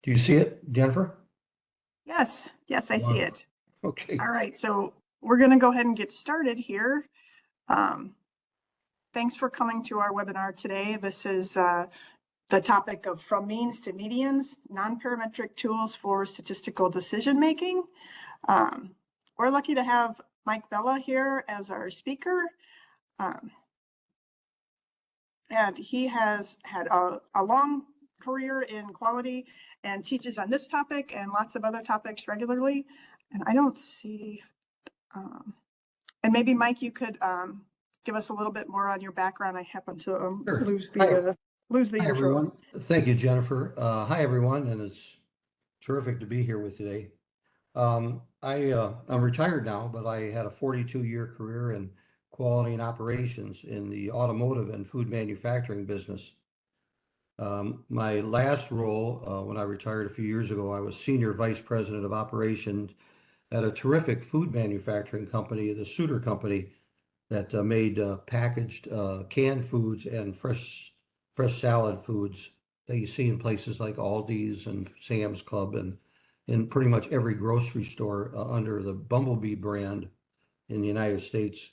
Do you see it, Jennifer? Yes, I see Wonderful. it. Okay. All right, so we're going to go ahead and get started here. Um, Thanks for coming to our webinar today. This is the topic of From Means to Medians, Nonparametric Tools for Statistical Decision Making. We're lucky to have Mike Vella here as our speaker. And he has had a long career in quality and teaches on this topic and lots of other topics regularly. And I don't see, and maybe Mike, you could give us a little bit more on your background. I happen to Sure. lose Hi, the hi intro. everyone. Thank you, Jennifer. Hi everyone, and it's terrific to be here with today. I'm retired now, but I had a 42-year career in quality and operations in the automotive and food manufacturing business. My last role, when I retired a few years ago, I was Senior Vice President of Operations at a terrific food manufacturing company, the Suter Company, that made packaged canned foods and fresh salad foods that you see in places like Aldi's and Sam's Club and in pretty much every grocery store under the Bumblebee brand in the United States.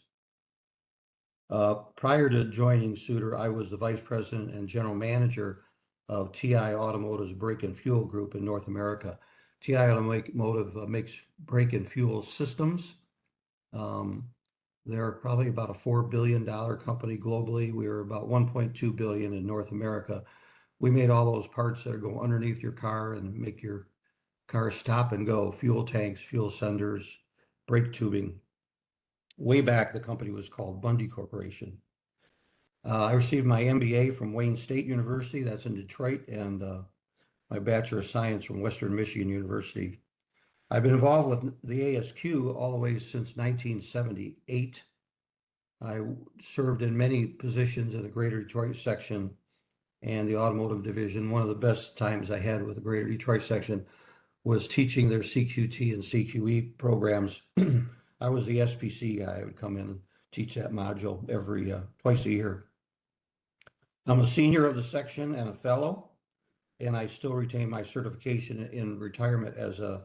Prior to joining Suter, I was the Vice President and General Manager of TI Automotive's Brake and Fuel Group in North America. TI Automotive makes brake and fuel systems. They're probably about a $4 billion company globally. We are about 1.2 billion in North America. We made all those parts that go underneath your car and make your car stop and go: fuel tanks, fuel senders, brake tubing. Way back, the company was called Bundy Corporation. I received my MBA from Wayne State University, that's in Detroit, and my Bachelor of Science from Western Michigan University. I've been involved with the ASQ all the way since 1978. I served in many positions in the Greater Detroit section and the automotive division. One of the best times I had with the Greater Detroit section was teaching their CQT and CQE programs. I was the SPC guy. I would come in and teach that module every twice a year. I'm a senior of the section and a fellow, and I still retain my certification in retirement as a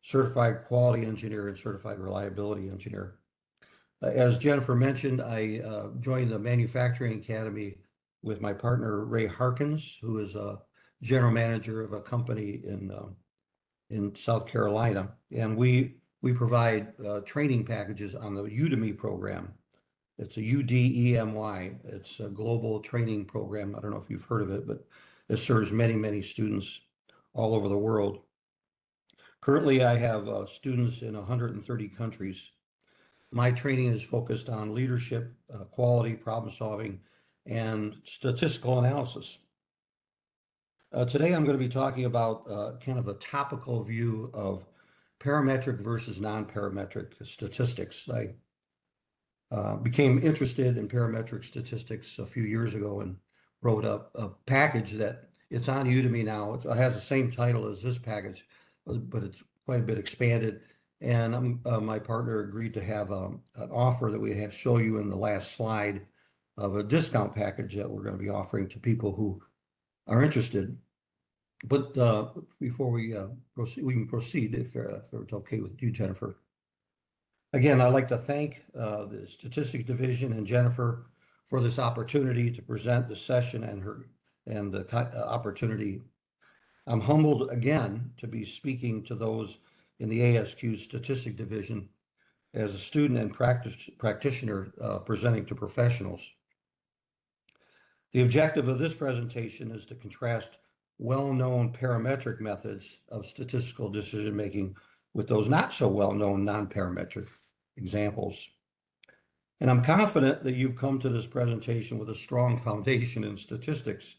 certified quality engineer and certified reliability engineer. As Jennifer mentioned, I joined the Manufacturing Academy with my partner, Ray Harkins, who is a general manager of a company in South Carolina. And we provide training packages on the Udemy program. It's a UDEMY. It's a global training program. I don't know if you've heard of it, but it serves many, many students all over the world. Currently, I have students in 130 countries. My training is focused on leadership, quality, problem solving, and statistical analysis. Today, I'm going to be talking about kind of a topical view of parametric versus non-parametric statistics. I became interested in parametric statistics a few years ago and wrote up a package that it's on Udemy now. It has the same title as this package, but it's quite a bit expanded. And my partner agreed to have an offer that we have show you in the last slide of a discount package that we're going to be offering to people who are interested. But before we proceed, we can proceed if it's okay with you, Jennifer. Again, I'd like to thank the Statistics Division and Jennifer for this opportunity to present the session and the opportunity. I'm humbled again to be speaking to those in the ASQ Statistics Division as a student and practitioner presenting to professionals. The objective of this presentation is to contrast well-known parametric methods of statistical decision-making with those not so well-known non-parametric examples. And I'm confident that you've come to this presentation with a strong foundation in statistics.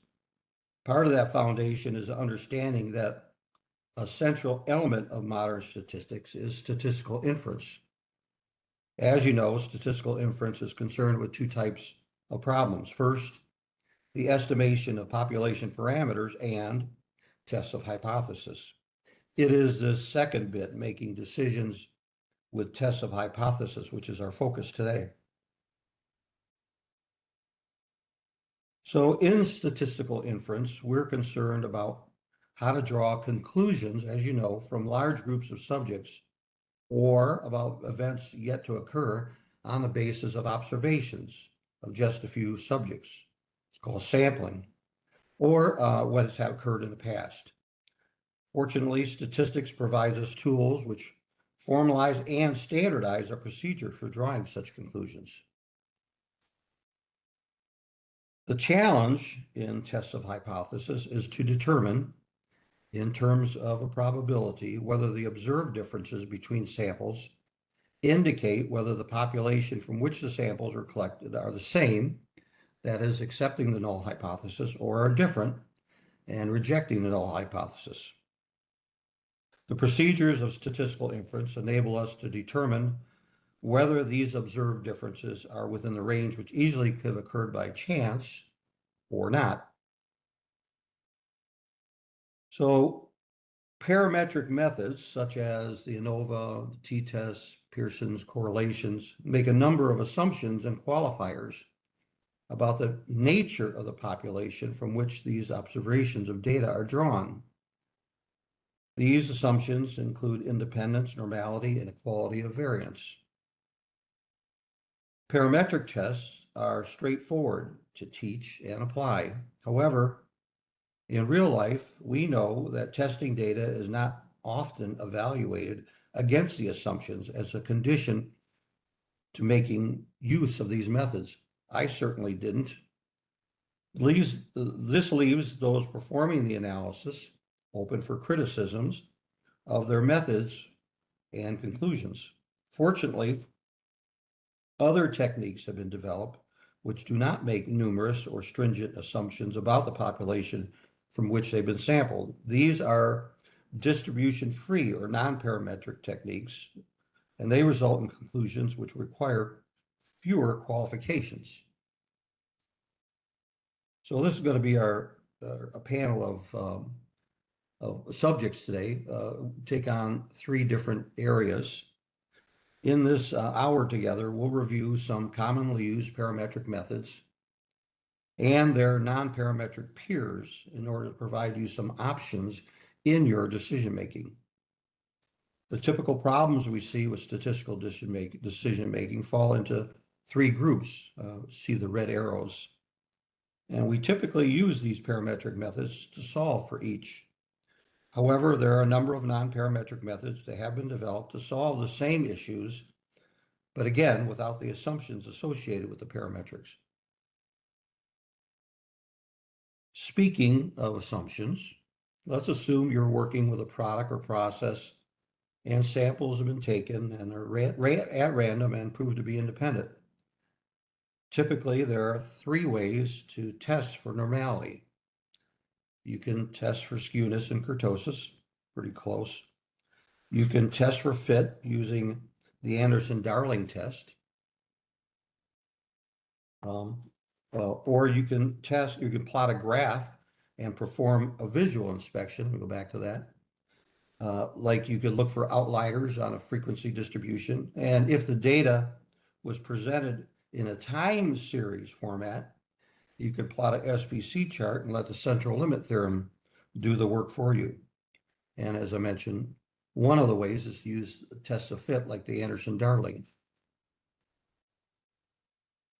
Part of that foundation is understanding that a central element of modern statistics is statistical inference. As you know, statistical inference is concerned with two types of problems. First, the estimation of population parameters and tests of hypothesis. It is this second bit, making decisions with tests of hypothesis, which is our focus today. So in statistical inference, we're concerned about how to draw conclusions, as you know, from large groups of subjects or about events yet to occur on the basis of observations of just a few subjects. It's called sampling, or what has occurred in the past. Fortunately, statistics provides us tools which formalize and standardize our procedure for drawing such conclusions. The challenge in tests of hypothesis is to determine, in terms of a probability, whether the observed differences between samples indicate whether the population from which the samples are collected are the same, that is, accepting the null hypothesis, or are different and rejecting the null hypothesis. The procedures of statistical inference enable us to determine whether these observed differences are within the range which easily could have occurred by chance or not. So parametric methods such as the ANOVA, the t-tests, Pearson's correlations make a number of assumptions and qualifiers about the nature of the population from which these observations of data are drawn. These assumptions include independence, normality, and equality of variance. Parametric tests are straightforward to teach and apply. However, in real life, we know that testing data is not often evaluated against the assumptions as a condition to making use of these methods. I certainly didn't. This leaves those performing the analysis open for criticisms of their methods and conclusions. Fortunately, other techniques have been developed which do not make numerous or stringent assumptions about the population from which they've been sampled. These are distribution-free or non-parametric techniques, and they result in conclusions which require fewer qualifications. So this is going to be a panel of subjects today, take on 3 different areas. In this hour together, we'll review some commonly used parametric methods and their non-parametric peers in order to provide you some options in your decision-making. The typical problems we see with statistical decision-making fall into 3 groups. See the red arrows. And we typically use these parametric methods to solve for each. However, there are a number of non-parametric methods that have been developed to solve the same issues, but again, without the assumptions associated with the parametrics. Speaking of assumptions, let's assume you're working with a product or process and samples have been taken and are at random and proved to be independent. Typically, there are 3 ways to test for normality. You can test for skewness and kurtosis, pretty close. You can test for fit using the Anderson-Darling test. Or you can plot a graph and perform a visual inspection. We'll go back to that. Like you could look for outliers on a frequency distribution. And if the data was presented in a time series format, you could plot a SPC chart and let the central limit theorem do the work for you. And as I mentioned, one of the ways is to use tests of fit like the Anderson-Darling.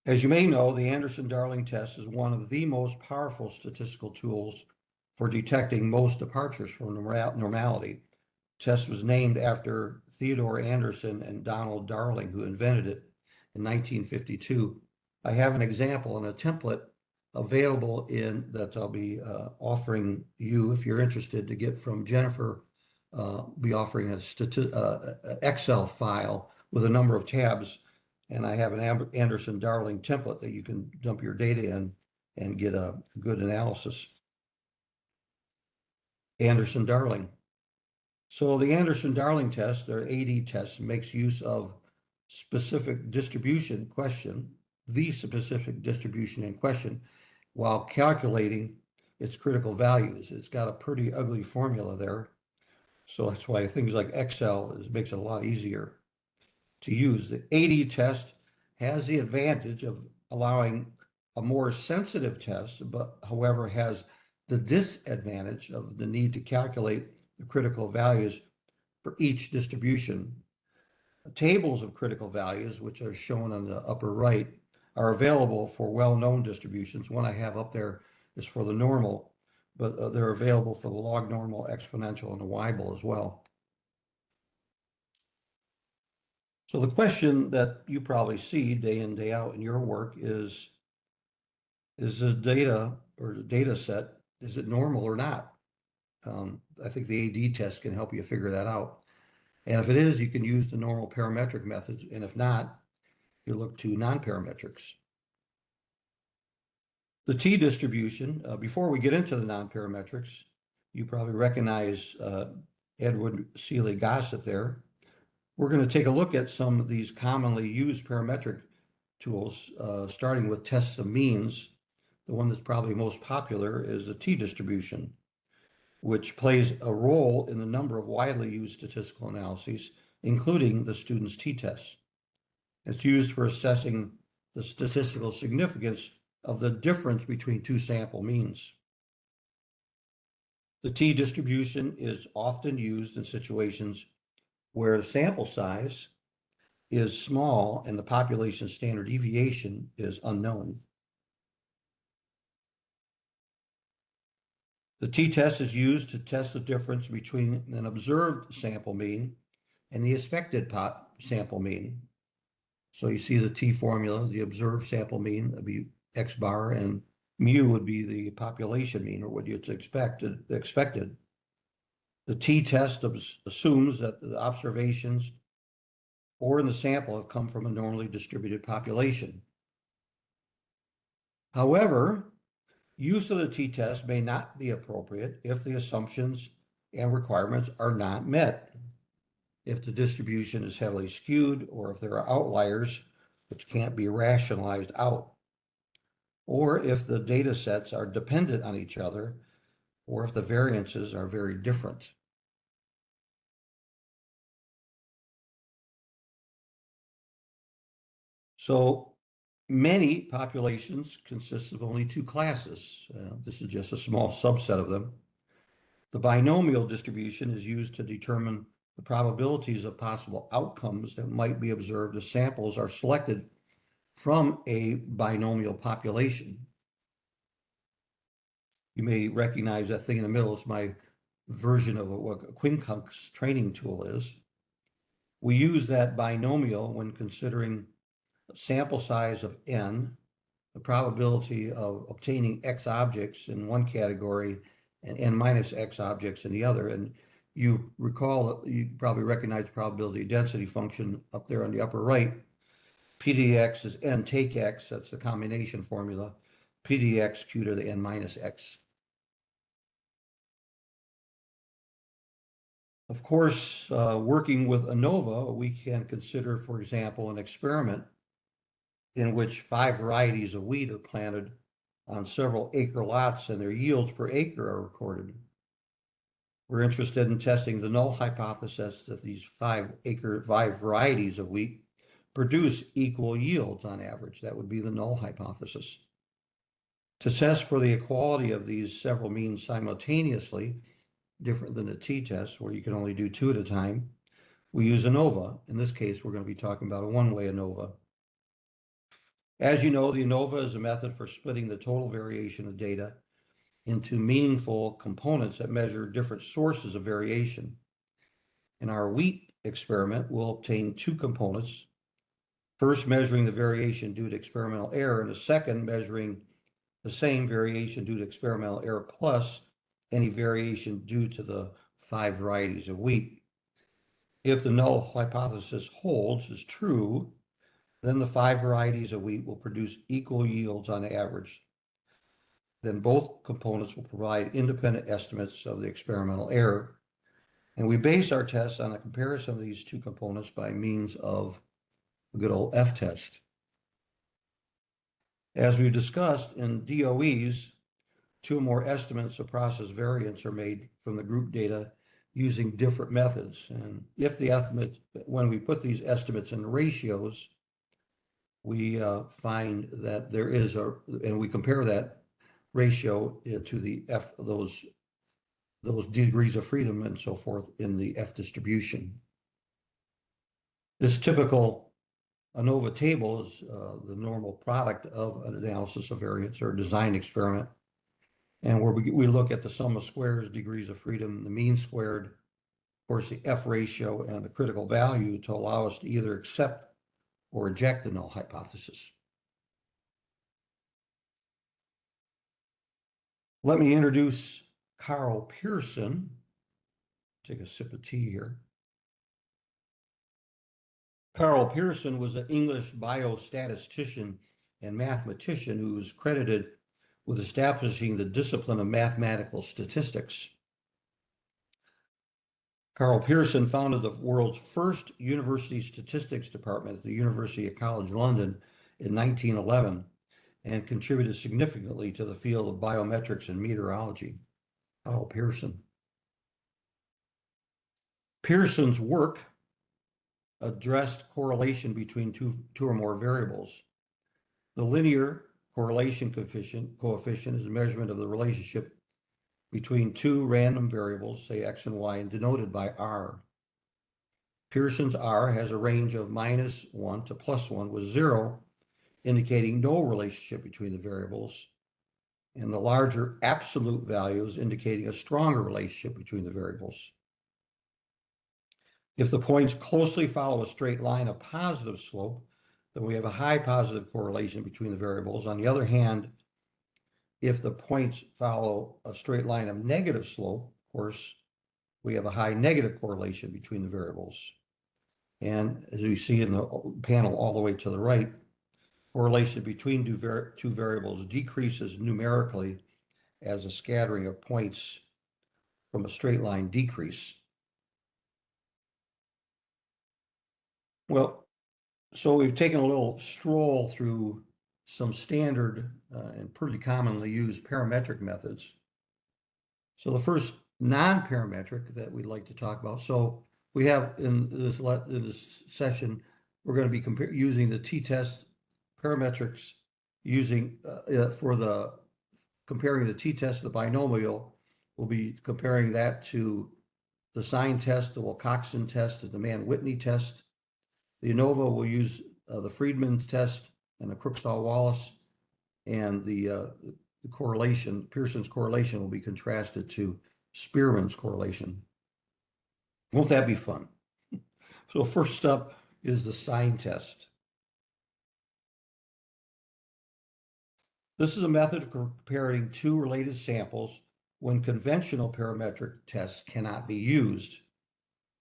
As you may know, the Anderson-Darling test is one of the most powerful statistical tools for detecting most departures from normality. The test was named after Theodore Anderson and Donald Darling, who invented it in 1952. I have an example and a template available that I'll be offering you if you're interested to get from Jennifer. Be offering an Excel file with a number of tabs, and I have an Anderson-Darling template that you can dump your data in and get a good analysis. Anderson-Darling. So the Anderson-Darling test, or AD test, makes use of specific distribution question, the specific distribution in question, while calculating its critical values. It's got a pretty ugly formula there. So that's why things like Excel makes it a lot easier to use. The AD test has the advantage of allowing a more sensitive test, but however has the disadvantage of the need to calculate the critical values for each distribution. Tables of critical values, which are shown on the upper right, are available for well-known distributions. One I have up there is for the normal, but they're available for the log normal, exponential, and the Weibull as well. So the question that you probably see day in, day out in your work is the data or the data set, is it normal or not? I think the AD test can help you figure that out. And if it is, you can use the normal parametric methods. And if not, you look to non-parametrics. The t distribution, before we get into the non-parametrics, you probably recognize Edward Seeley Gossett there. We're going to take a look at some of these commonly used parametric tools, starting with tests of means. The one that's probably most popular is the t distribution, which plays a role in the number of widely used statistical analyses, including the student's t-test. It's used for assessing the statistical significance of the difference between two sample means. The t-distribution is often used in situations where the sample size is small and the population standard deviation is unknown. The t-test is used to test the difference between an observed sample mean and the expected sample mean. So you see the t formula, the observed sample mean would be x bar, and mu would be the population mean, or what you'd expected. The t-test assumes that the observations or in the sample have come from a normally distributed population. However, use of the t-test may not be appropriate if the assumptions and requirements are not met. If the distribution is heavily skewed, or if there are outliers which can't be rationalized out, or if the data sets are dependent on each other, or if the variances are very different. So many populations consist of only two classes. This is just a small subset of them. The binomial distribution is used to determine the probabilities of possible outcomes that might be observed as samples are selected from a binomial population. You may recognize that thing in the middle. It's my version of what a quincunx training tool is. We use that binomial when considering sample size of n, the probability of obtaining x objects in one category and n minus x objects in the other. And you recall, you probably recognize the probability density function up there on the upper right. PDX is n take x, that's the combination formula. PDX q to the n minus x. Of course, working with ANOVA, we can consider, for example, an experiment in which 5 varieties of wheat are planted on several acre lots and their yields per acre are recorded. We're interested in testing the null hypothesis that these 5 varieties of wheat produce equal yields on average. That would be the null hypothesis. To test for the equality of these several means simultaneously, different than the t-test where you can only do 2 at a time, we use ANOVA. In this case, we're going to be talking about a one-way ANOVA. As you know, the ANOVA is a method for splitting the total variation of data into meaningful components that measure different sources of variation. In our wheat experiment, we'll obtain 2 components, first measuring the variation due to experimental error, and the second measuring the same variation due to experimental error plus any variation due to the 5 varieties of wheat. If the null hypothesis holds is true, then the 5 varieties of wheat will produce equal yields on average. Then both components will provide independent estimates of the experimental error. And we base our tests on a comparison of these 2 components by means of a good old F-test. As we discussed in DOEs, 2 or more estimates of process variance are made from the group data using different methods. And if the estimates, when we put these estimates in ratios, we find that there is and we compare that ratio to the F, those degrees of freedom and so forth in the F distribution. This typical ANOVA table is the normal product of an analysis of variance or design experiment. And where we look at the sum of squares, degrees of freedom, the mean squared, of course, the F ratio and the critical value to allow us to either accept or reject the null hypothesis. Let me introduce Carl Pearson. Take a sip of tea here. Carl Pearson was an English biostatistician and mathematician who was credited with establishing the discipline of mathematical statistics. Carl Pearson founded the world's first university statistics department at the University College London in 1911 and contributed significantly to the field of biometrics and meteorology. Carl Pearson. Pearson's work addressed correlation between two or more variables. The linear correlation coefficient is a measurement of the relationship between two random variables, say x and y, and denoted by R. Pearson's R has a range of -1 to +1, with 0 indicating no relationship between the variables, and the larger absolute values indicating a stronger relationship between the variables. If the points closely follow a straight line of positive slope, then we have a high positive correlation between the variables. On the other hand, if the points follow a straight line of negative slope, of course, we have a high negative correlation between the variables. And as we see in the panel all the way to the right, correlation between two variables decreases numerically as a scattering of points from a straight line decrease. Well, so we've taken a little stroll through some standard and pretty commonly used parametric methods. So the first non-parametric that we'd like to talk about. So we have in this session, we're going to be using the t-test parametrics using comparing the t-test to the binomial. We'll be comparing that to the sign test, the Wilcoxon test, and the Mann-Whitney test. The ANOVA will use the Friedman test and the Crooksall-Wallace, and the correlation, Pearson's correlation, will be contrasted to Spearman's correlation. Won't that be fun? So first up is the sign test. This is a method of comparing two related samples when conventional parametric tests cannot be used.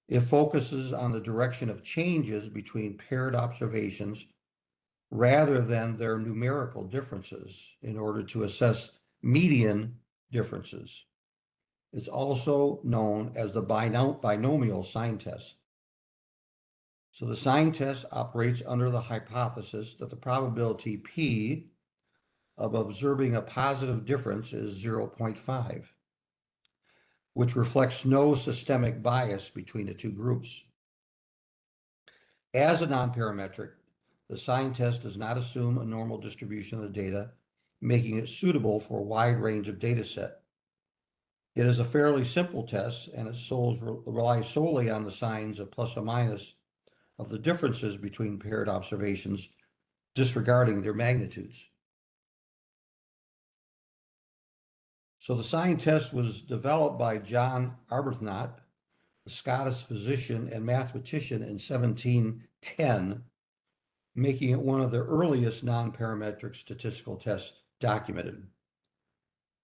It focuses on the direction of changes between paired observations rather than their numerical differences in order to assess median differences. It's also known as the binomial sign test. So the sign test operates under the hypothesis that the probability P of observing a positive difference is 0.5, which reflects no systemic bias between the two groups. As a non-parametric, the sign test does not assume a normal distribution of the data, making it suitable for a wide range of data set. It is a fairly simple test, and it relies solely on the signs of plus or minus of the differences between paired observations, disregarding their magnitudes. So the sign test was developed by John Arbuthnot, a Scottish physician and mathematician, in 1710, making it one of the earliest non-parametric statistical tests documented.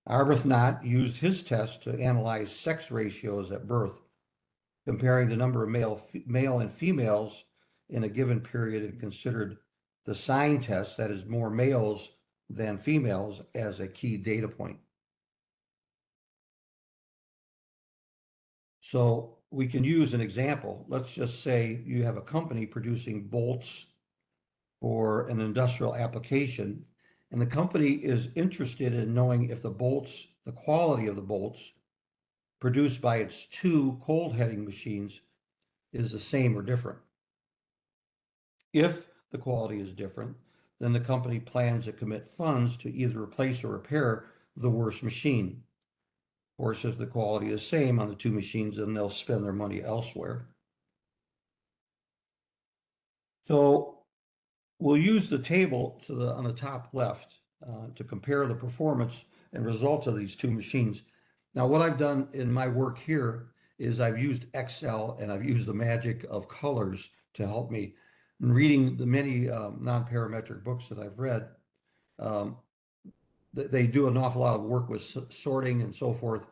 Arbuthnot used his test to analyze sex ratios at birth, comparing the number of male and females in a given period, and considered the sign test, that is more males than females, as a key data point. So we can use an example. Let's just say you have a company producing bolts for an industrial application, and the company is interested in knowing if the quality of the bolts produced by its two cold heading machines is the same or different. If the quality is different, then the company plans to commit funds to either replace or repair the worse machine. Of course, if the quality is the same on the two machines, then they'll spend their money elsewhere. So we'll use the table on the top left to compare the performance and results of these two machines. Now, what I've done in my work here is I've used Excel and I've used the magic of colors to help me. In reading the many non-parametric books that I've read, um, they do an awful lot of work with sorting and so forth.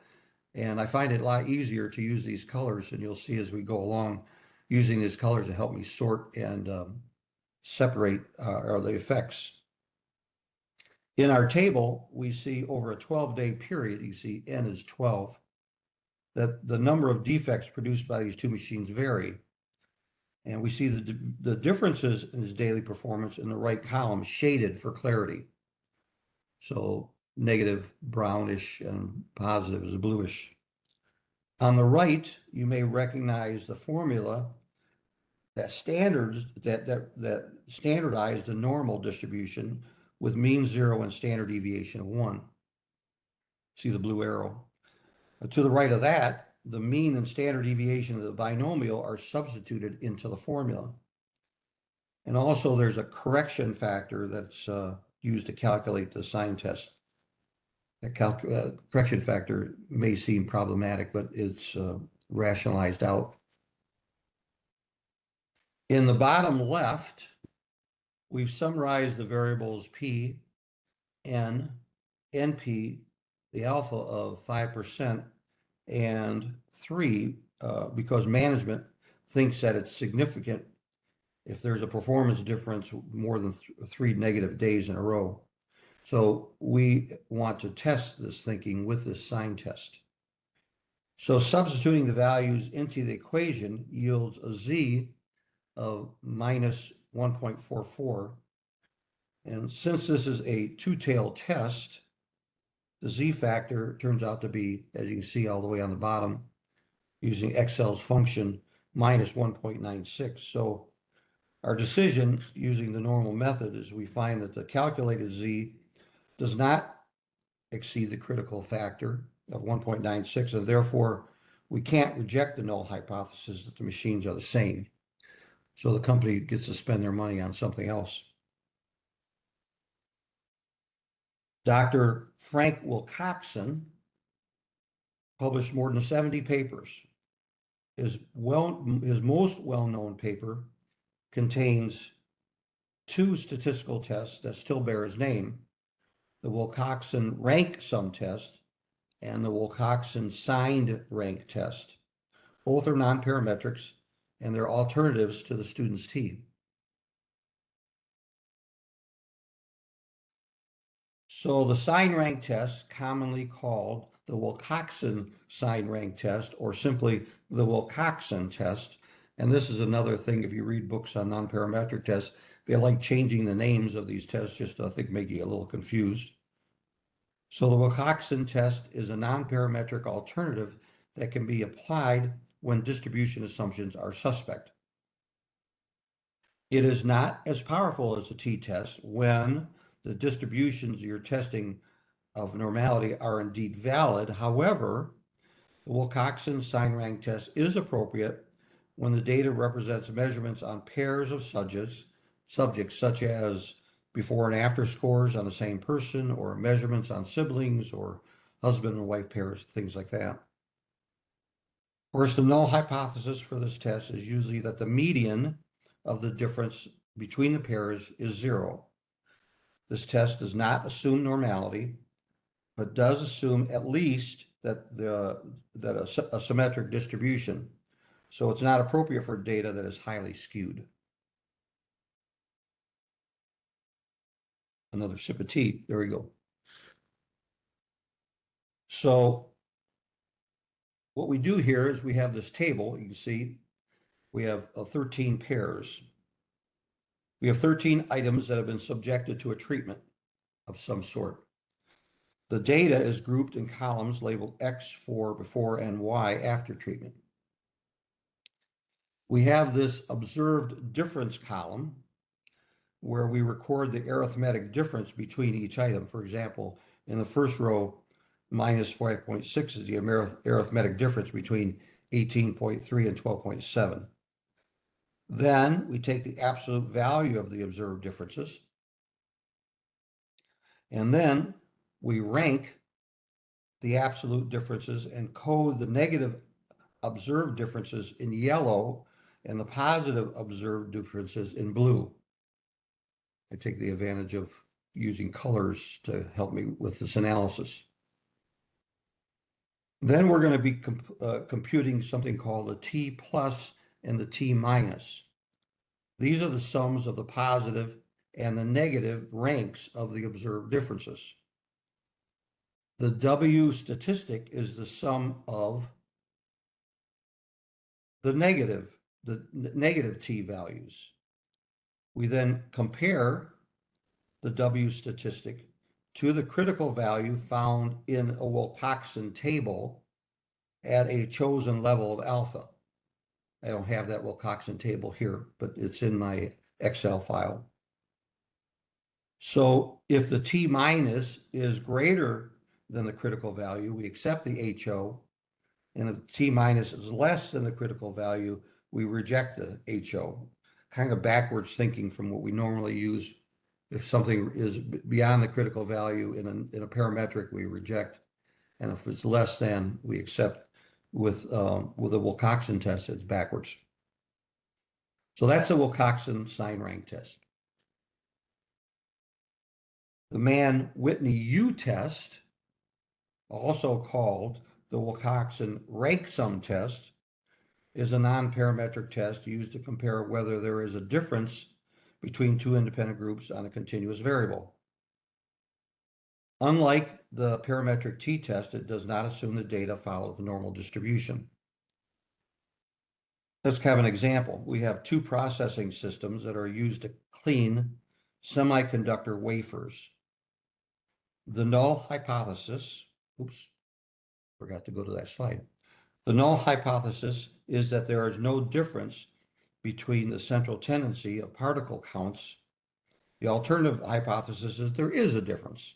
And I find it a lot easier to use these colors, and you'll see as we go along, using these colors to help me sort and separate the effects. In our table, we see over a 12-day period, you see N is 12, that the number of defects produced by these two machines vary. And we see the differences in his daily performance in the right column shaded for clarity. So negative, brownish, and positive is bluish. On the right, you may recognize the formula that standardized the normal distribution with mean 0 and standard deviation of 1. See the blue arrow. To the right of that, the mean and standard deviation of the binomial are substituted into the formula. And also there's a correction factor that's used to calculate the sign test. That correction factor may seem problematic, but it's rationalized out. In the bottom left, we've summarized the variables P, N, NP, the alpha of 5%, and 3, because management thinks that it's significant if there's a performance difference more than 3 negative days in a row. So we want to test this thinking with this sign test. So substituting the values into the equation yields a Z of minus 1.44. And since this is a two-tailed test, the Z factor turns out to be, as you can see all the way on the bottom, using Excel's function, minus 1.96. So our decision using the normal method is we find that the calculated Z does not exceed the critical factor of 1.96, and therefore we can't reject the null hypothesis that the machines are the same. So the company gets to spend their money on something else. Dr. Frank Wilcoxon published more than 70 papers. His most well-known paper contains two statistical tests that still bear his name, the Wilcoxon rank sum test and the Wilcoxon signed rank test. Both are non-parametrics and they're alternatives to the student's T. So the sign rank test, commonly called the Wilcoxon sign rank test or simply the Wilcoxon test, and this is another thing if you read books on non-parametric tests, they like changing the names of these tests just to, I think, make you a little confused. So the Wilcoxon test is a non-parametric alternative that can be applied when distribution assumptions are suspect. It is not as powerful as the t-test when the distributions you're testing of normality are indeed valid. However, the Wilcoxon sign rank test is appropriate when the data represents measurements on pairs of subjects such as before and after scores on the same person, or measurements on siblings or husband and wife pairs, things like that. Of course, the null hypothesis for this test is usually that the median of the difference between the pairs is 0. This test does not assume normality, but does assume at least that a symmetric distribution. So it's not appropriate for data that is highly skewed. Another sip of tea. There we go. So what we do here is we have this table. You can see we have 13 pairs. We have 13 items that have been subjected to a treatment of some sort. The data is grouped in columns labeled X for before and Y after treatment. We have this observed difference column where we record the arithmetic difference between each item. For example, In the first row, minus 5.6 is the arithmetic difference between 18.3 and 12.7. Then we take the absolute value of the observed differences, and then we rank the absolute differences and code the negative observed differences in yellow and the positive observed differences in blue. I take the advantage of using colors to help me with this analysis. Then we're going to be computing something called the T plus and the T minus. These are the sums of the positive and the negative ranks of the observed differences. The W statistic is the sum of the negative T values. We then compare the W statistic to the critical value found in a Wilcoxon table at a chosen level of alpha. I don't have that Wilcoxon table here, but it's in my Excel file. So if the T minus is greater than the critical value, we accept the HO, and if T minus is less than the critical value, we reject the HO. Kind of backwards thinking from what we normally use. If something is beyond the critical value in a parametric, we reject, and if it's less than, we accept. With a Wilcoxon test, it's backwards. So that's a Wilcoxon sign rank test. The Mann-Whitney U test, also called the Wilcoxon rank sum test, is a non-parametric test used to compare whether there is a difference between two independent groups on a continuous variable. Unlike the parametric t-test, it does not assume the data follow the normal distribution. Let's have an example. We have two processing systems that are used to clean semiconductor wafers. The null hypothesis, oops, forgot to go to that slide. The null hypothesis is that there is no difference between the central tendency of particle counts. The alternative hypothesis is there is a difference.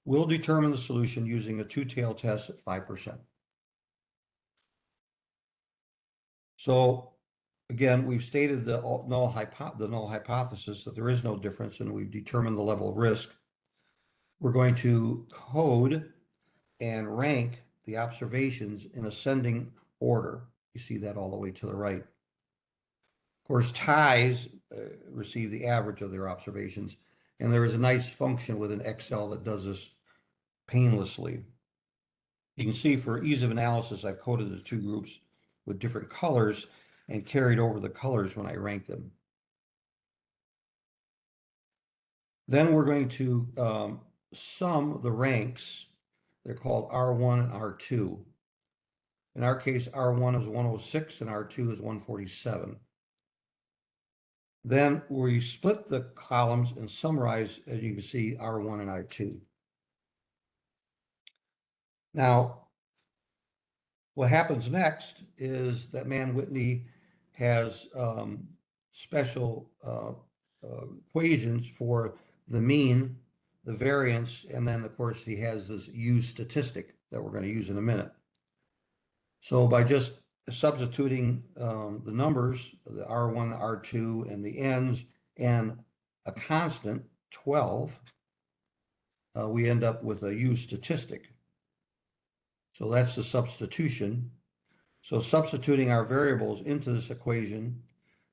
We'll determine the solution using a two-tailed test at 5%. So again, we've stated the null hypothesis that there is no difference, and we've determined the level of risk. We're going to code and rank the observations in ascending order. You see that all the way to the right. Of course, ties receive the average of their observations, and there is a nice function within Excel that does this painlessly. You can see for ease of analysis, I've coded the two groups with different colors and carried over the colors when I rank them. Then we're going to sum the ranks. They're called R1 and R2. In our case, R1 is 106 and R2 is 147. Then we split the columns and summarize, as you can see, R1 and R2. Now, what happens next is that Mann-Whitney has special equations for the mean, the variance, and then, of course, he has this U statistic that we're going to use in a minute. So by just substituting the numbers, the R1, R2, and the n's, and a constant, 12, we end up with a U statistic. So that's the substitution. So substituting our variables into this equation,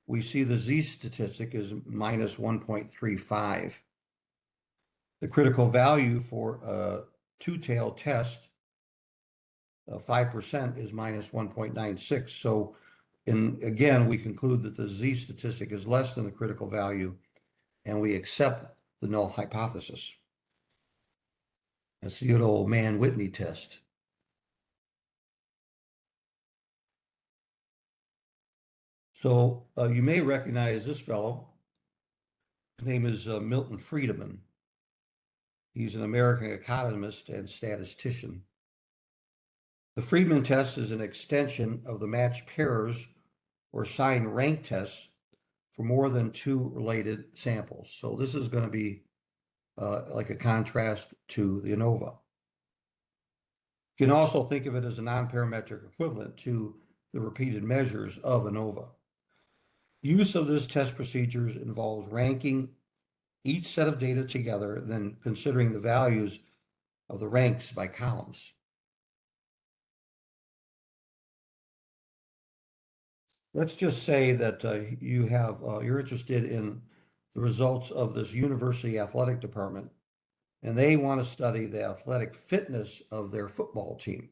we see the Z statistic is minus 1.35. The critical value for a two-tailed test, 5%, is minus 1.96. So again, we conclude that the Z statistic is less than the critical value, and we accept the null hypothesis. That's the good old Mann-Whitney test. So you may recognize this fellow. His name is Milton Friedman. He's an American economist and statistician. The Friedman test is an extension of the matched pairs or sign rank tests for more than two related samples. So this is going to be like a contrast to the ANOVA. You can also think of it as a non-parametric equivalent to the repeated measures of ANOVA. Use of this test procedures involves ranking each set of data together, then considering the values of the ranks by columns. Let's just say that you're interested in the results of this university athletic department, and they want to study the athletic fitness of their football team.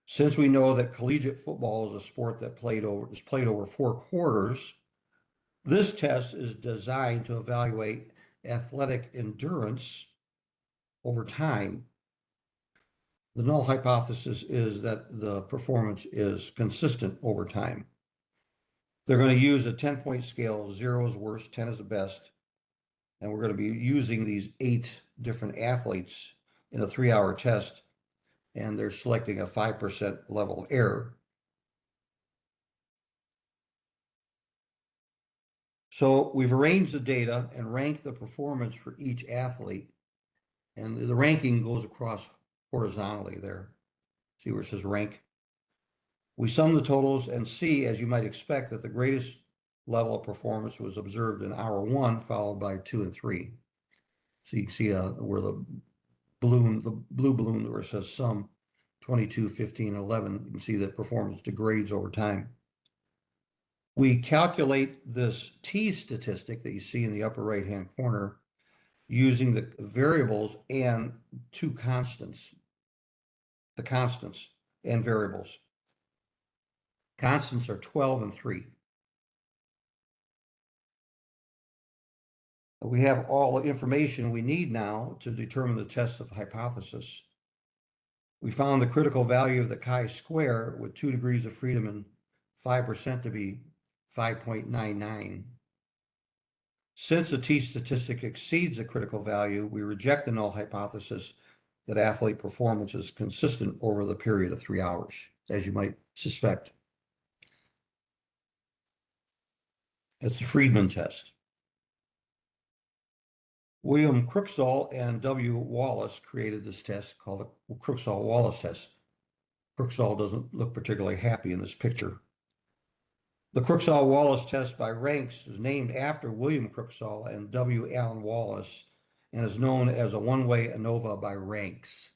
Since we know that collegiate football is a sport that is played over 4 quarters, this test is designed to evaluate athletic endurance over time. The null hypothesis is that the performance is consistent over time. They're going to use a 10-point scale. 0 is worst, 10 is the best. And we're going to be using these 8 different athletes in a 3-hour test, and they're selecting a 5% level of error. So we've arranged the data and ranked the performance for each athlete, and the ranking goes across horizontally there. See where it says rank? We sum the totals and see, as you might expect, that the greatest level of performance was observed in hour 1, followed by 2 and 3. So you can see where the blue balloon where it says sum 22, 15, 11, you can see that performance degrades over time. We calculate this T statistic that you see in the upper right-hand corner using the variables and 2 constants, the constants and variables. Constants are 12 and 3. We have all the information we need now to determine the test of hypothesis. We found the critical value of the chi-square with 2 degrees of freedom and 5% to be 5.99. Since the T statistic exceeds the critical value, we reject the null hypothesis that athlete performance is consistent over the period of 3 hours, as you might suspect. It's the Friedman test. William Crooksall and W. Wallace created this test called the Crooksall-Wallace test. Crooksall doesn't look particularly happy in this picture. The Crooksall-Wallace test by ranks is named after William Crooksall and W. Allen Wallace and is known as a one-way ANOVA by ranks.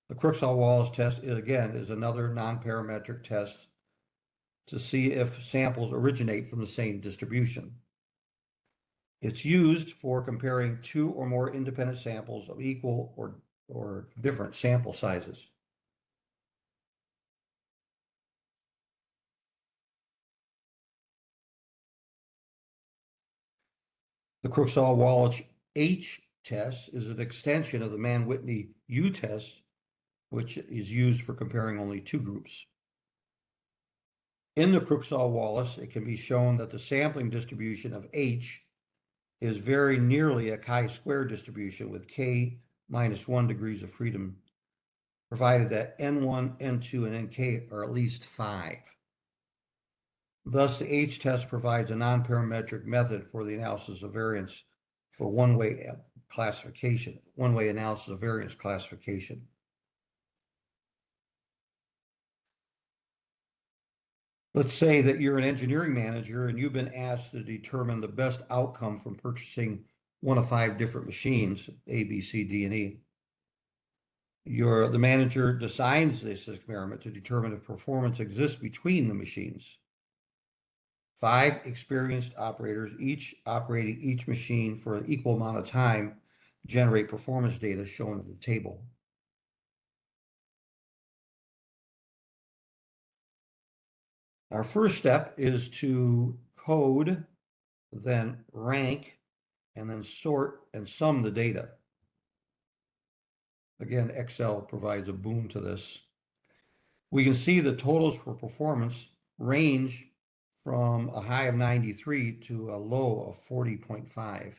The Crooksall-Wallace test, is another non-parametric test to see if samples originate from the same distribution. It's used for comparing 2 or more independent samples of equal or different sample sizes. The Crooksall-Wallace H test is an extension of the Mann-Whitney U test, which is used for comparing only 2 groups. In the Crooksall-Wallace, it can be shown that the sampling distribution of H is very nearly a chi-square distribution with k minus 1 degrees of freedom, provided that N1, N2, and Nk are at least 5. Thus, the H test provides a non-parametric method for the analysis of variance for one-way classification, one-way analysis of variance classification. Let's say that you're an engineering manager and you've been asked to determine the best outcome from purchasing one of 5 different machines, A, B, C, D, and E. The manager designs this experiment to determine if performance exists between the machines. 5 experienced operators, each operating each machine for an equal amount of time, generate performance data shown in the table. Our first step is to code, then rank, and then sort and sum the data. Again, Excel provides a boon to this. We can see the totals for performance range from a high of 93 to a low of 40.5,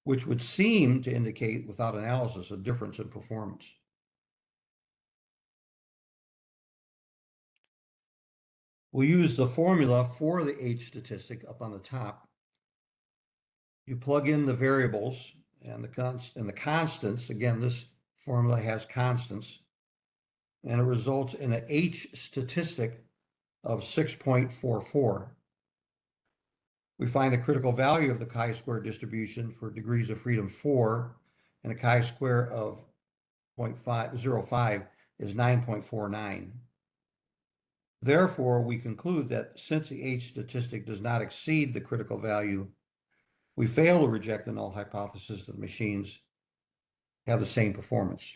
which would seem to indicate, without analysis, a difference in performance. We'll use the formula for the H statistic up on the top. You plug in the variables and the constants. Again, this formula has constants, and it results in an H statistic of 6.44. We find the critical value of the chi-square distribution for degrees of freedom 4, and a chi-square of 0.05 is 9.49. Therefore, we conclude that since the H statistic does not exceed the critical value, we fail to reject the null hypothesis that the machines have the same performance.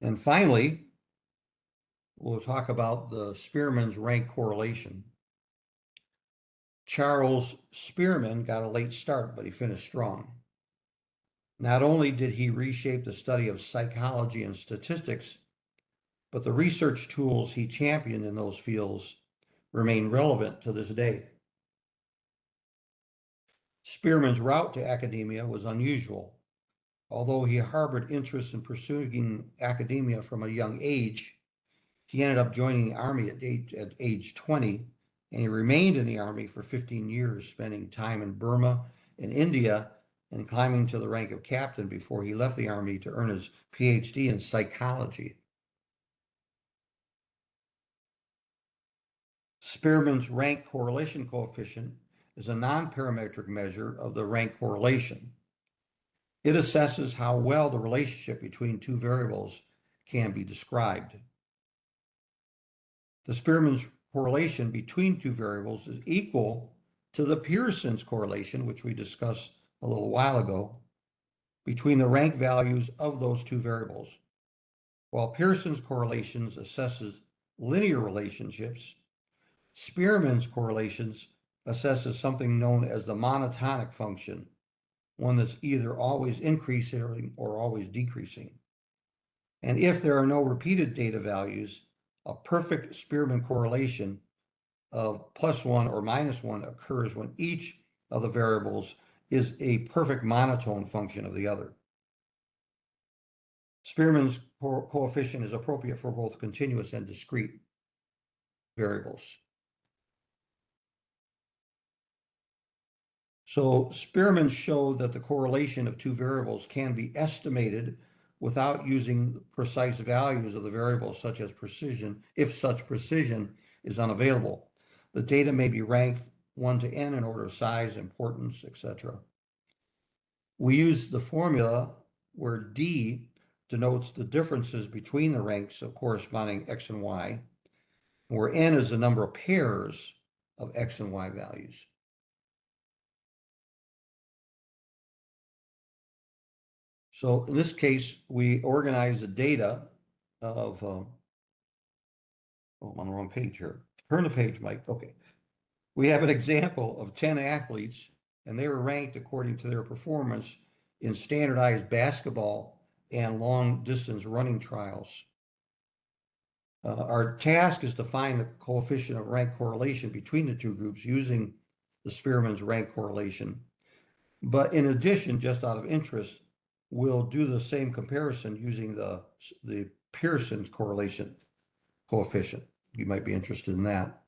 And finally, we'll talk about the Spearman's rank correlation. Charles Spearman got a late start, but he finished strong. Not only did he reshape the study of psychology and statistics, but the research tools he championed in those fields remain relevant to this day. Spearman's route to academia was unusual. Although he harbored interest in pursuing academia from a young age, he ended up joining the Army at age 20, and he remained in the Army for 15 years, spending time in Burma and India and climbing to the rank of captain before he left the Army to earn his PhD in psychology. Spearman's rank correlation coefficient is a nonparametric measure of the rank correlation. It assesses how well the relationship between two variables can be described. The Spearman's correlation between two variables is equal to the Pearson's correlation, which we discussed a little while ago, between the rank values of those two variables. While Pearson's correlations assesses linear relationships, Spearman's correlations assesses something known as the monotonic function, one that's either always increasing or always decreasing. And if there are no repeated data values, a perfect Spearman correlation of +1 or -1 occurs when each of the variables is a perfect monotone function of the other. Spearman's coefficient is appropriate for both continuous and discrete variables. So Spearman showed that the correlation of two variables can be estimated without using precise values of the variables, such as precision, if such precision is unavailable. The data may be ranked 1 to n in order of size, importance, etc. We use the formula where D denotes the differences between the ranks of corresponding x and y, where n is the number of pairs of x and y values. So in this case, we organize the data of, oh, I'm on the wrong page here. Turn the page, Mike. Okay. We have an example of 10 athletes, and they were ranked according to their performance in standardized basketball and long distance running trials. Our task is to find the coefficient of rank correlation between the two groups using the Spearman's rank correlation. But in addition, just out of interest, we'll do the same comparison using the Pearson's correlation coefficient. You might be interested in that.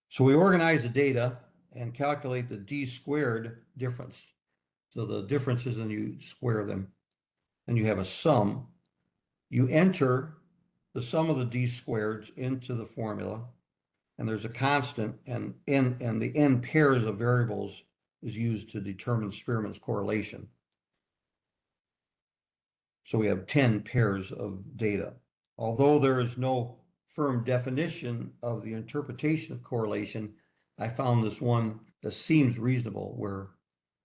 So we organize the data and calculate the d squared difference. So the differences, and you square them, and you have a sum. You enter the sum of the d squareds into the formula, and there's a constant, and the n pairs of variables is used to determine Spearman's correlation. So we have 10 pairs of data. Although there is no firm definition of the interpretation of correlation, I found this one that seems reasonable, where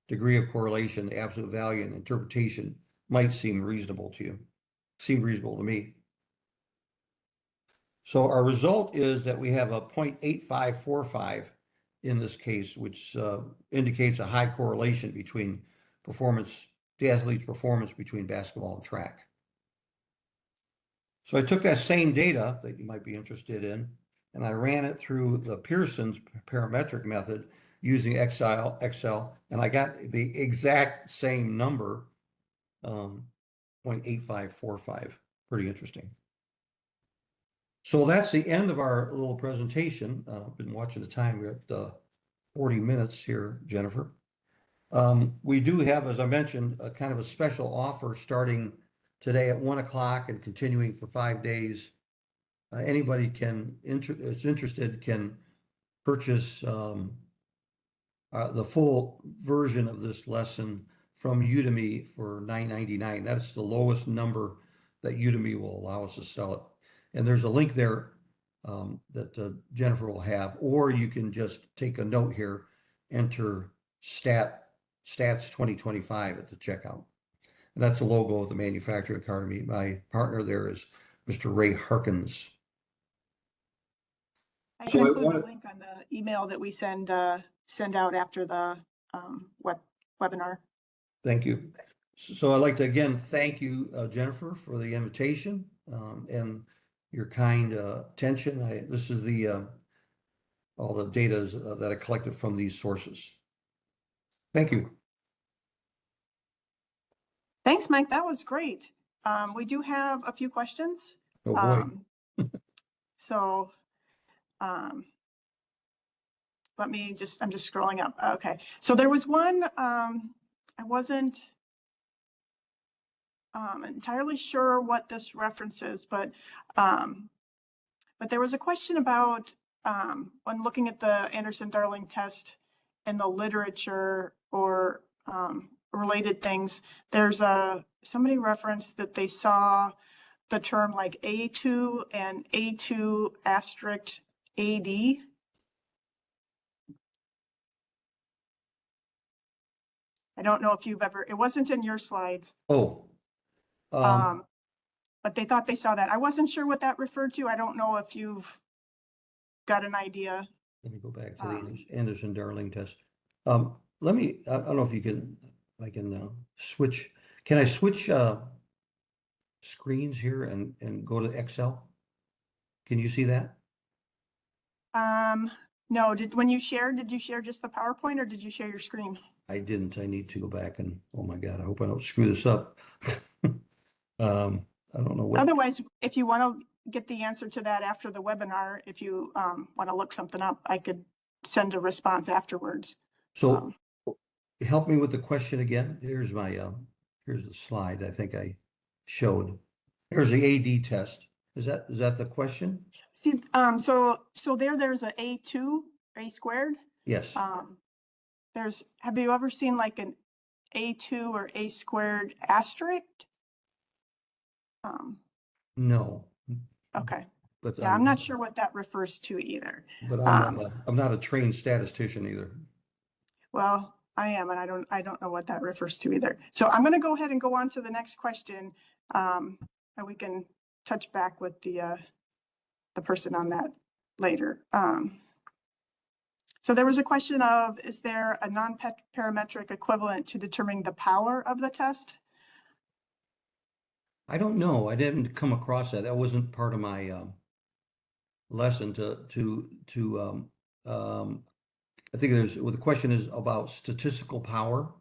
degree of correlation, absolute value, and interpretation might seem reasonable to you, seem reasonable to me. So our result is that we have a 0.8545 in this case, which indicates a high correlation between the athlete's performance between basketball and track. So I took that same data that you might be interested in, and I ran it through the Pearson's parametric method using Excel, and I got the exact same number, 0.8545. Pretty interesting. So that's the end of our little presentation. I've been watching the time. We're at 40 minutes here, Jennifer. We do have, as I mentioned, a kind of a special offer starting today at 1 o'clock and continuing for 5 days. Anybody is interested can purchase the full version of this lesson from Udemy for $9.99. That's the lowest number that Udemy will allow us to sell it. And there's a link there that Jennifer will have, or you can just take a note here, enter stats 2025 at the checkout. And that's the logo of the Manufacturing Academy. My partner there is Mr. Ray Harkins. I can include the link on the email that we send out after the webinar. Thank you. So I'd like to again thank you, Jennifer, for the invitation and your kind attention. This is all the data that I collected from these sources. Thank you. Thanks, Mike. That was great. We do have a few questions. Oh boy. So let me just, I'm just scrolling up. Okay. So there was one, I wasn't entirely sure what this references, but there was a question about when looking at the Anderson-Darling test in the literature or related things, there's somebody referenced that they saw the term like A2 and A2 asterisk AD. I don't know if you've ever, it wasn't in your slides. Oh. But they thought they saw that. I wasn't sure what that referred to. I don't know if you've got an idea. Let me go back to the Anderson-Darling test. I don't know if you can, I can switch. Can I switch screens here and go to Excel? Can you see that? No, when you shared, did you share just the PowerPoint or did you share your screen? I didn't. I need to go back and, oh my God, I hope I don't screw this up. I don't know what. Otherwise, if you want to get the answer to that after the webinar, if you want to look something up, I could send a response afterwards. So help me with the question again. Here's my, here's the slide I think I showed. There's the AD test. Is that the question? See, so there's a A2, A squared. Yes. Have you ever seen like an A2 or A squared asterisk? No. Okay. But yeah, I'm not sure what that refers to either. But I'm not a trained statistician either. Well, I am, and I don't know what that refers to either. So I'm going to go ahead and go on to the next question, and we can touch back with the person on that later. So there was a question of, is there a non-parametric equivalent to determining the power of the test? I don't know. I didn't come across that. That wasn't part of my lesson I think the question is about statistical power.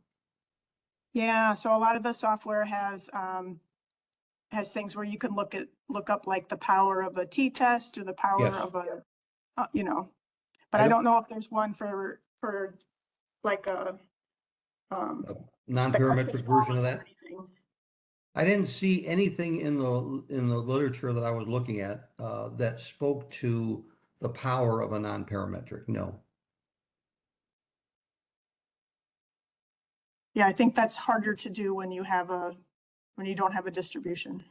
Yeah, so a lot of the software has things where you can look up like the power of a t-test or the power Yes. of a but I don't know if there's one for like a non-parametric version of that. I didn't see anything in the literature that I was looking at that spoke to the power of a non-parametric. No. Yeah, I think that's harder to do when you don't have a distribution.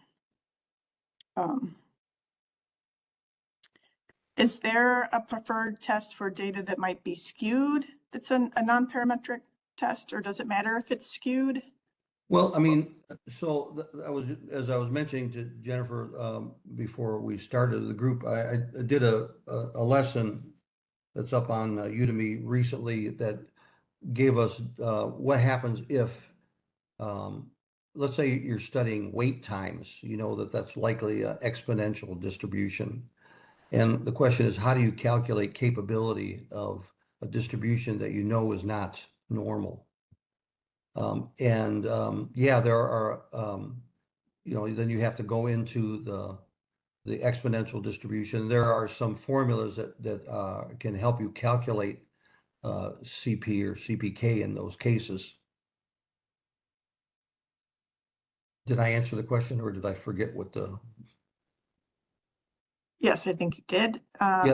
Is there a preferred test for data that might be skewed? That's a non-parametric test, or does it matter if it's skewed? Well, I mean, so as I was mentioning to Jennifer before we started the group, I did a lesson that's up on Udemy recently that gave us what happens if, let's say you're studying wait times, you know that's likely an exponential distribution. And the question is, how do you calculate capability of a distribution that you know is not normal? Yeah, there are, then you have to go into the exponential distribution. There are some formulas that can help you calculate CP or CPK in those cases. Did I answer the question, or did I forget what the? Yes, I think you did. Yeah,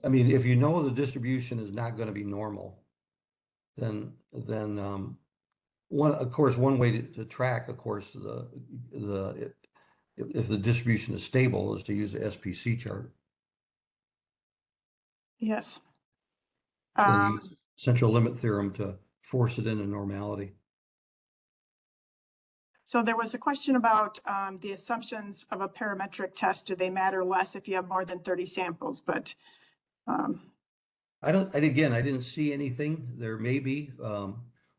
I mean, if you know the distribution is not going to be normal, then of course, one way to track, of course, if the distribution is stable, is to use the SPC chart. Yes. Then use central limit theorem to force it into normality. So there was a question about the assumptions of a parametric test. Do they matter less if you have more than 30 samples? But I didn't see anything. There may be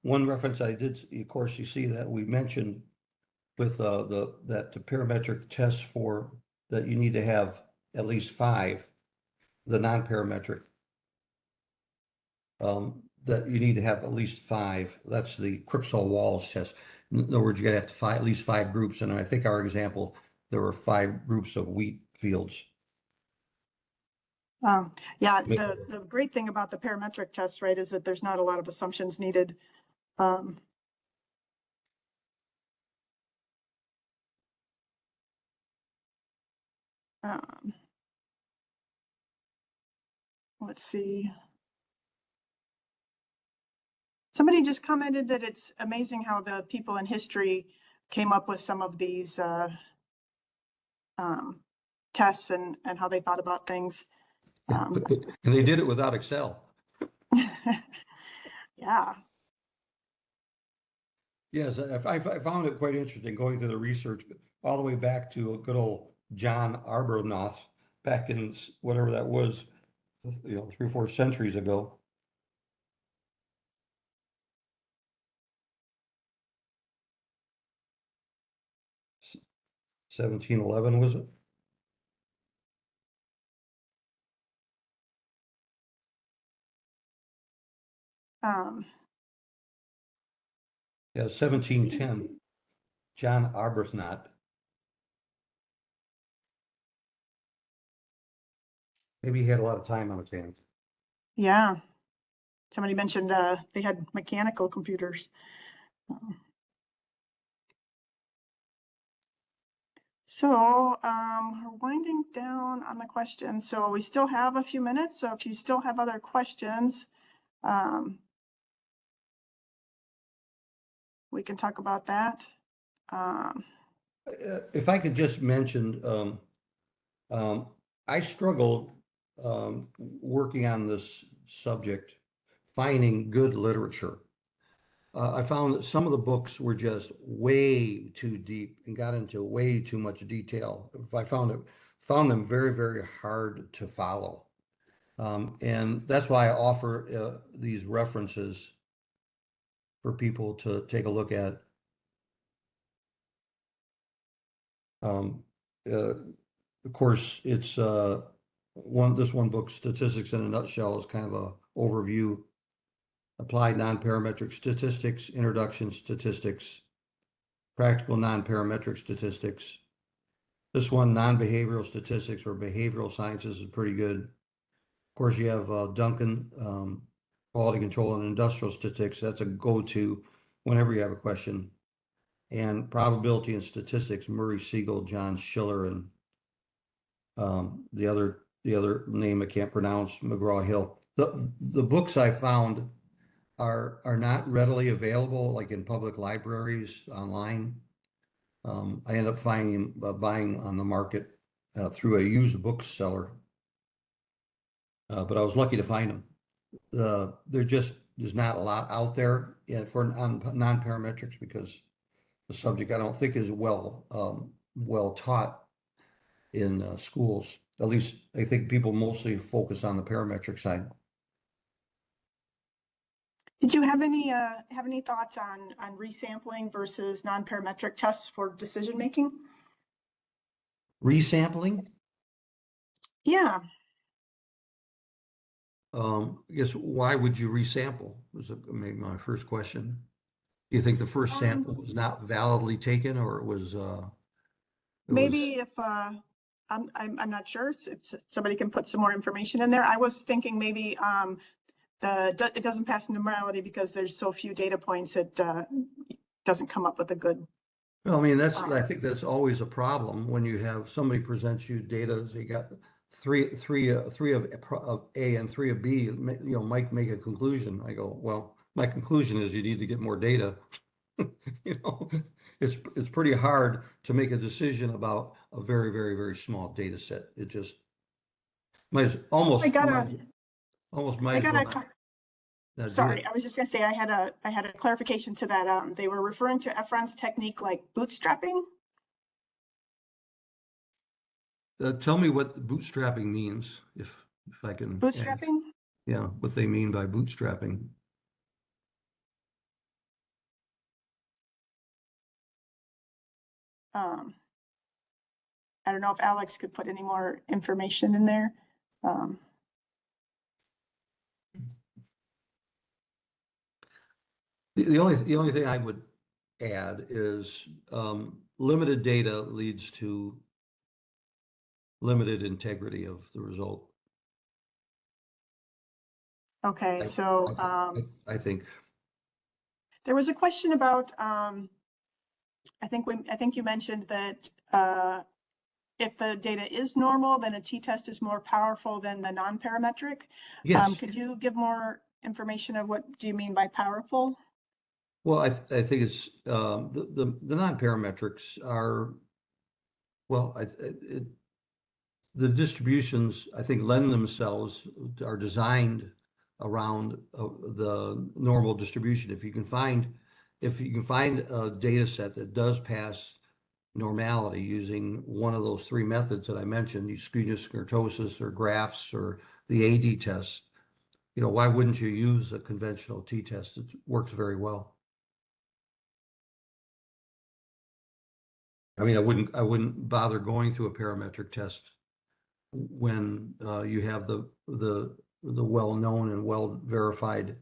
one reference I did. Of course, you see that we mentioned with the parametric test for that you need to have at least 5, the non-parametric. That you need to have at least 5. That's the Crooksall-Walls test. In other words, you got to have at least 5 groups. And I think our example, there were 5 groups of wheat fields. yeah, the great thing about the parametric test, right, is that there's not a lot of assumptions needed. Let's see. Somebody just commented that it's amazing how the people in history came up with some of these tests and how they thought about things. And they did it without Excel. Yeah. Yes, I found it quite interesting going through the research all the way back to a good old John Arbuthnot back in whatever that was, 3 or 4 centuries ago. S- 1711 was it? Yeah, 1710. John Arbuthnot. Maybe he had a lot of time on his hands. Yeah. Somebody mentioned they had mechanical computers. So we're winding down on the questions. So we still have a few minutes. So if you still have other questions, we can talk about that. If I could just mention, I struggled working on this subject, finding good literature. I found that some of the books were just way too deep and got into way too much detail. I found them very, very hard to follow. And that's why I offer these references for people to take a look at. Of course, it's this one book, Statistics in a Nutshell, is kind of a overview. Applied non-parametric statistics, introduction statistics, practical non-parametric statistics. This one, non-behavioral statistics or behavioral sciences, is pretty good. Of course, you have Duncan, quality control and industrial statistics. That's a go-to whenever you have a question. And probability and statistics, Murray Siegel, John Schiller, and the other name I can't pronounce, McGraw-Hill. The books I found are not readily available, like in public libraries online. I end up buying on the market through a used bookseller, but I was lucky to find them. There's not a lot out there for non-parametrics because the subject I don't think is well taught in schools. At least I think people mostly focus on the parametric side. Did you have any thoughts on resampling versus non-parametric tests for decision making? Resampling? Yeah. I guess why would you resample? Was maybe my first question. Do you think the first sample was not validly taken, or it was? Maybe if I'm not sure. Somebody can put some more information in there. I was thinking maybe it doesn't pass normality because there's so few data points. It doesn't come up with a good. Well, I mean, I think that's always a problem when you have somebody presents you data, so you got three of A and three of B, might make a conclusion. I go, well, my conclusion is you need to get more data. You know, it's pretty hard to make a decision about a very, very, very small data set. It just might I got might as well not do sorry, it. I was just gonna say I had a clarification to that. They were referring to Efron's technique like bootstrapping. Tell me what bootstrapping means, if I can ask. Bootstrapping? Yeah, what they mean by bootstrapping. Um, I don't know if Alex could put any more information in there. The only thing I would add is limited data leads to limited integrity of the result. Okay, I, so I think. there was a question about I think you mentioned that if the data is normal, then a t-test is more powerful than the non-parametric. Yes. Could you give more information of what do you mean by powerful? Well, I think it's the non-parametrics are, well, the distributions, I think, lend themselves, are designed around the normal distribution. If you can find a data set that does pass normality using one of those three methods that I mentioned, skewness, kurtosis, or graphs, or the AD test, why wouldn't you use a conventional t-test? It works very well. I mean, I wouldn't bother going through a parametric test when you have the well-known and well-verified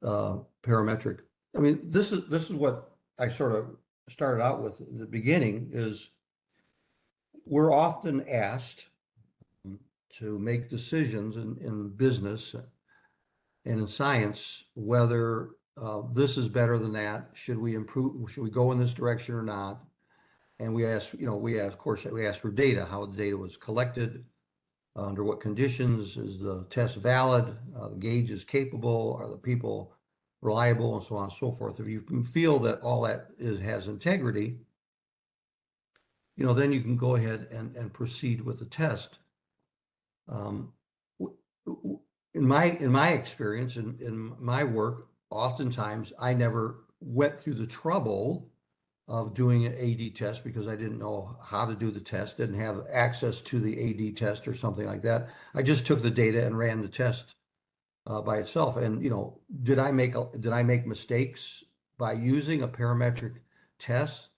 parametric. I mean, this is what I sort of started out with at the beginning, is we're often asked to make decisions in business and in science, whether this is better than that, should we improve, should we go in this direction or not? And we ask, of course, we ask for data, how the data was collected, under what conditions, is the test valid, the gauge is capable, are the people reliable, and so on and so forth. If you can feel that all that has integrity, then you can go ahead and proceed with the test. In my experience, in my work, oftentimes I never went through the trouble of doing an AD test because I didn't know how to do the test, didn't have access to the AD test or something like that. I just took the data and ran the test by itself. And did I make mistakes by using a parametric test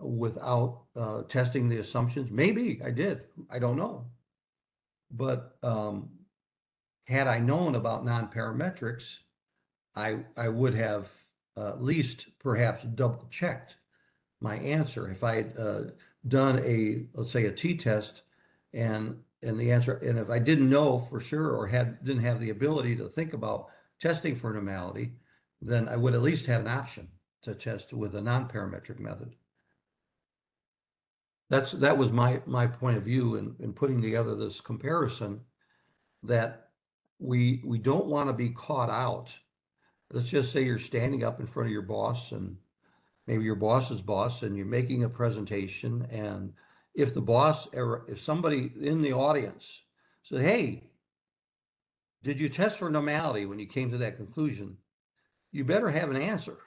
without testing the assumptions? Maybe I did. I don't know. But had I known about non-parametrics, I would have at least perhaps double checked my answer. If I had done let's say a t-test, and the answer, and if I didn't know for sure, or didn't have the ability to think about testing for normality, then I would at least have an option to test with a non-parametric method. That was my point of view in putting together this comparison, that we don't want to be caught out. Let's just say you're standing up in front of your boss, and maybe your boss's boss, and you're making a presentation, and if somebody in the audience said, "Hey, did you test for normality when you came to that conclusion?" You better have an answer.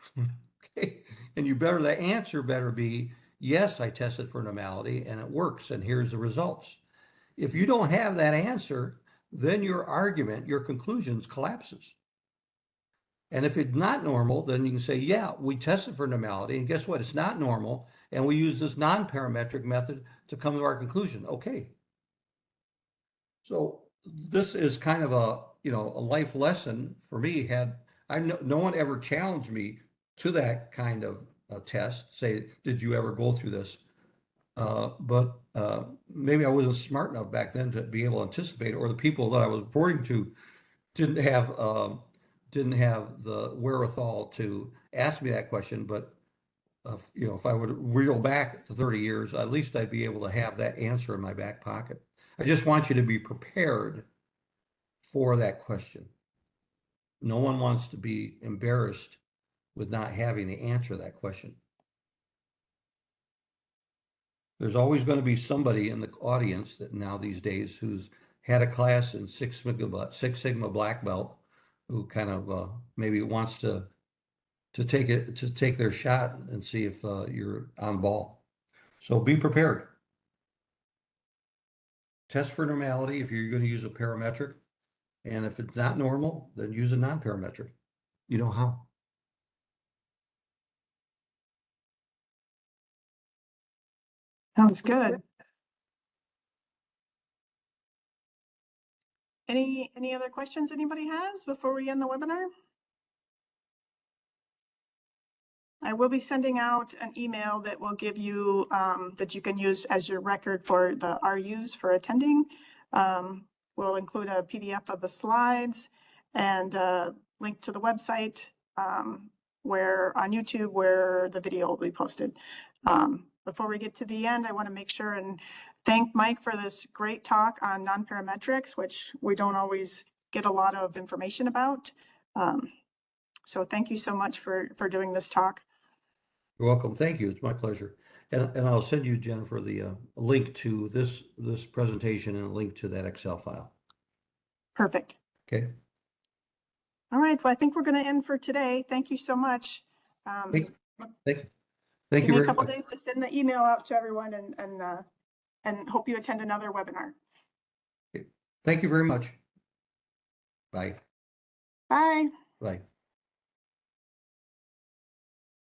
Okay, and the answer better be, "Yes, I tested for normality and it works, and here's the results." If you don't have that answer, then your argument, your conclusions collapses. And if it's not normal, then you can say, yeah, we tested for normality, and guess what? It's not normal, and we use this non-parametric method to come to our conclusion. Okay. So this is kind of a life lesson for me. No one ever challenged me to that kind of a test, say, did you ever go through this? but maybe I wasn't smart enough back then to be able to anticipate, or the people that I was reporting to didn't have the wherewithal to ask me that question. But if I would reel back to 30 years, at least I'd be able to have that answer in my back pocket. I just want you to be prepared for that question. No one wants to be embarrassed with not having the answer to that question. There's always going to be somebody in the audience that now these days who's had a class in Six Sigma black belt, who kind of maybe wants to take their shot and see if you're on ball. So be prepared. Test for normality if you're going to use a parametric, and if it's not normal, then use a non-parametric. You know how. Sounds good. Any other questions anybody has before we end the webinar? I will be sending out an email that will give you, that you can use as your record for the RUs for attending. We'll include a PDF of the slides and a link to the website where on YouTube where the video will be posted. Before we get to the end, I want to make sure and thank Mike for this great talk on non-parametrics, which we don't always get a lot of information about. So thank you so much for doing this talk. You're welcome. Thank you. It's my pleasure. And I'll send you, Jennifer, the link to this presentation and a link to that Excel file. Perfect. Okay. All right. Well, I think we're going to end for today. Thank you so much. Thank you Give me a very couple much. days to send the email out to everyone and hope you attend another webinar. Thank you very much. Bye. Bye. Bye.